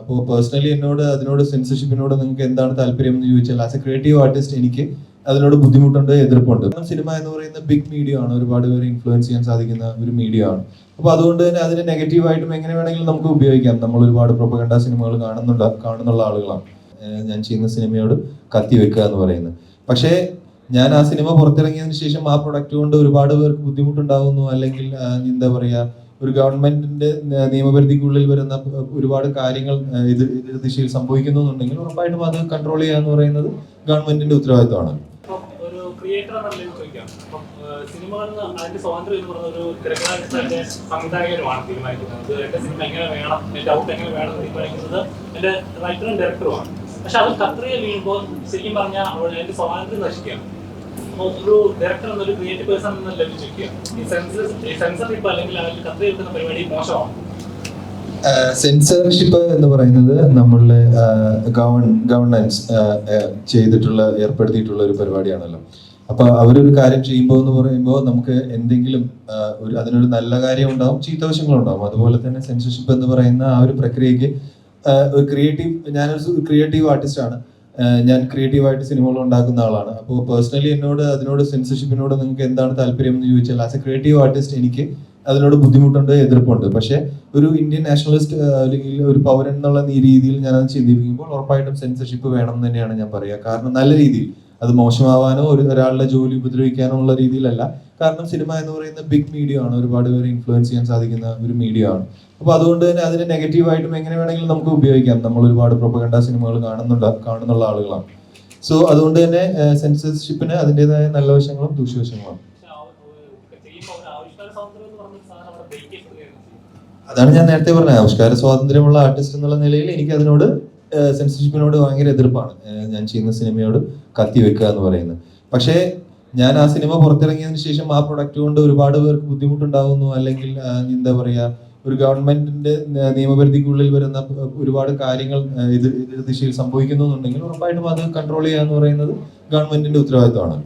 അപ്പോൾ പേഴ്സണലി എന്നോട് അതിനോട് സെൻസർഷിപ്പിനോട് നിങ്ങൾക്ക് എന്താണ് താല്പര്യം എന്ന് ചോദിച്ചാൽ ആസ് എ ക്രിയേറ്റീവ് ആർട്ടിസ്റ്റ് എനിക്ക് അതിനോട് ബുദ്ധിമുട്ടുണ്ട്, എതിർപ്പുണ്ട്. സിനിമ എന്ന് പറയുന്ന ബിഗ് മീഡിയ ആണ്, ഒരുപാട് പേര് ഇൻഫ്ലുവൻസ് ചെയ്യാൻ സാധിക്കുന്ന ഒരു മീഡിയ ആണ്. അപ്പോൾ അതുകൊണ്ട് തന്നെ അതിനെ നെഗറ്റീവായിട്ടും എങ്ങനെ വേണമെങ്കിലും നമുക്ക് ഉപയോഗിക്കാം. നമ്മൾ ഒരുപാട് പ്രൊപ്പഗണ്ട സിനിമകൾ കാണുന്നുള്ള ആളുകളാണ്. ഞാൻ ചെയ്യുന്ന സിനിമയോട് കത്തി വെക്കുക എന്ന് പറയുന്നത്. പക്ഷേ ഞാൻ ആ സിനിമ പുറത്തിറങ്ങിയതിന് ശേഷം ആ പ്രൊഡക്റ്റ് കൊണ്ട് ഒരുപാട് പേർക്ക് ബുദ്ധിമുട്ടുണ്ടാകുന്നു, അല്ലെങ്കിൽ എന്താ പറയുക, ഒരു ഗവൺമെന്റിന്റെ നിയമപരിധിക്കുള്ളിൽ വരുന്ന ഒരുപാട് കാര്യങ്ങൾ എതിർ ദിശയിൽ സംഭവിക്കുന്നു എന്നുണ്ടെങ്കിൽ ഉറപ്പായിട്ടും അത് കൺട്രോൾ ചെയ്യുക എന്ന് പറയുന്നത് ഗവൺമെന്റിന്റെ ഉത്തരവാദിത്തമാണ്. ഒരു ക്രിയേറ്റർ സിനിമകളിൽ അതിന്റെ സ്വാതന്ത്ര്യം എന്ന് പറഞ്ഞ ഒരു തിരക്കഥാകൃത്തിന്റെ സംവിധായകരുമാണ് തീരുമാനിക്കുന്നത്. എന്റെ സിനിമ എങ്ങനെ വേണം, എന്റെ ഔട്ട് എങ്ങനെ വേണം എന്ന് തീരുമാനിക്കുന്നത് എന്റെ റൈറ്ററും ഡയറക്ടറുമാണ്. പക്ഷെ അത് കത്രിയെ വീഴുമ്പോൾ ശരിക്കും പറഞ്ഞാൽ എന്റെ സ്വാതന്ത്ര്യം നശിക്കുകയാണ്. ഒരു ഡയറക്ടർ എന്നൊരു ക്രിയേറ്റീവ് പേഴ്സൺ എന്ന ലെവലിൽ ചോദിക്കുക, ഈ സെൻസർഷിപ്പ് അല്ലെങ്കിൽ അതിൽ കത്രിയ വെക്കുന്ന പരിപാടി മോശമാണ്. സെൻസർഷിപ്പ് എന്ന് പറയുന്നത് നമ്മളുടെ ഗവൺമെന്റ് ഏർപ്പെടുത്തിയിട്ടുള്ള ഒരു പരിപാടിയാണല്ലോ. അപ്പൊ അവരൊരു കാര്യം ചെയ്യുമ്പോൾ എന്ന് പറയുമ്പോൾ നമുക്ക് എന്തെങ്കിലും അതിനൊരു നല്ല കാര്യം ഉണ്ടാവും, ചീത്തവശങ്ങളുണ്ടാവും. അതുപോലെ തന്നെ സെൻസർഷിപ്പ് എന്ന് പറയുന്ന ആ ഒരു പ്രക്രിയക്ക് ഞാനൊരു ക്രിയേറ്റീവ് ആർട്ടിസ്റ്റ് ആണ്. ഞാൻ ക്രിയേറ്റീവായിട്ട് സിനിമകൾ ഉണ്ടാക്കുന്ന ആളാണ്. അപ്പോൾ പേഴ്സണലി എന്നോട് അതിനോട് സെൻസർഷിപ്പിനോട് നിങ്ങൾക്ക് എന്താണ് താല്പര്യം എന്ന് ചോദിച്ചാൽ ആസ് എ ക്രിയേറ്റീവ് ആർട്ടിസ്റ്റ് എനിക്ക് അതിനോട് ബുദ്ധിമുട്ടുണ്ട്, എതിർപ്പുണ്ട്. പക്ഷേ ഒരു ഇന്ത്യൻ നാഷണലിസ്റ്റ് അല്ലെങ്കിൽ ഒരു പൗരൻ എന്നുള്ള രീതിയിൽ ഞാൻ അത് ചിന്തിപ്പിക്കുമ്പോൾ ഉറപ്പായിട്ടും സെൻസർഷിപ്പ് വേണം എന്ന് തന്നെയാണ് ഞാൻ പറയുക. കാരണം നല്ല രീതിയിൽ, അത് മോശമാവാനോ ഒരാളുടെ ജോലി ഉപദ്രവിക്കാനോ ഉള്ള രീതിയിലല്ല. കാരണം സിനിമ എന്ന് പറയുന്ന ബിഗ് മീഡിയ ആണ്, ഒരുപാട് പേര് ഇൻഫ്ലുവൻസ് ചെയ്യാൻ സാധിക്കുന്ന ഒരു മീഡിയ ആണ്. അപ്പോൾ അതുകൊണ്ട് തന്നെ അതിനെ നെഗറ്റീവായിട്ടും എങ്ങനെ വേണമെങ്കിലും നമുക്ക് ഉപയോഗിക്കാം. നമ്മൾ ഒരുപാട് പ്രൊപ്പഗണ്ട സിനിമകൾ കാണുന്നുള്ള ആളുകളാണ്. സോ അതുകൊണ്ട് തന്നെ സെൻസർഷിപ്പിന് അതിൻ്റെതായ നല്ല വശങ്ങളും ദൂഷ്യവശങ്ങളും. അതാണ് ഞാൻ നേരത്തെ പറഞ്ഞത്, ആവിഷ്കാര സ്വാതന്ത്ര്യമുള്ള ആർട്ടിസ്റ്റ് എന്നുള്ള നിലയിൽ എനിക്ക് അതിനോട് സെൻസർഷിപ്പിനോട് ഭയങ്കര എതിർപ്പാണ്. ഞാൻ ചെയ്യുന്ന സിനിമയോട് കത്തി വെക്കുക എന്ന് പറയുന്നത്. പക്ഷേ ഞാൻ ആ സിനിമ പുറത്തിറങ്ങിയതിന് ശേഷം ആ പ്രൊഡക്റ്റ് കൊണ്ട് ഒരുപാട് പേർക്ക് ബുദ്ധിമുട്ടുണ്ടാകുന്നു, അല്ലെങ്കിൽ എന്താ പറയുക, ഒരു ഗവൺമെന്റിന്റെ നിയമപരിധിക്കുള്ളിൽ വരുന്ന ഒരുപാട് കാര്യങ്ങൾ എതിർ ദിശയിൽ സംഭവിക്കുന്നു എന്നുണ്ടെങ്കിൽ ഉറപ്പായിട്ടും അത് കൺട്രോൾ ചെയ്യുക എന്ന് പറയുന്നത് ഗവൺമെന്റിന്റെ ഉത്തരവാദിത്തമാണ്.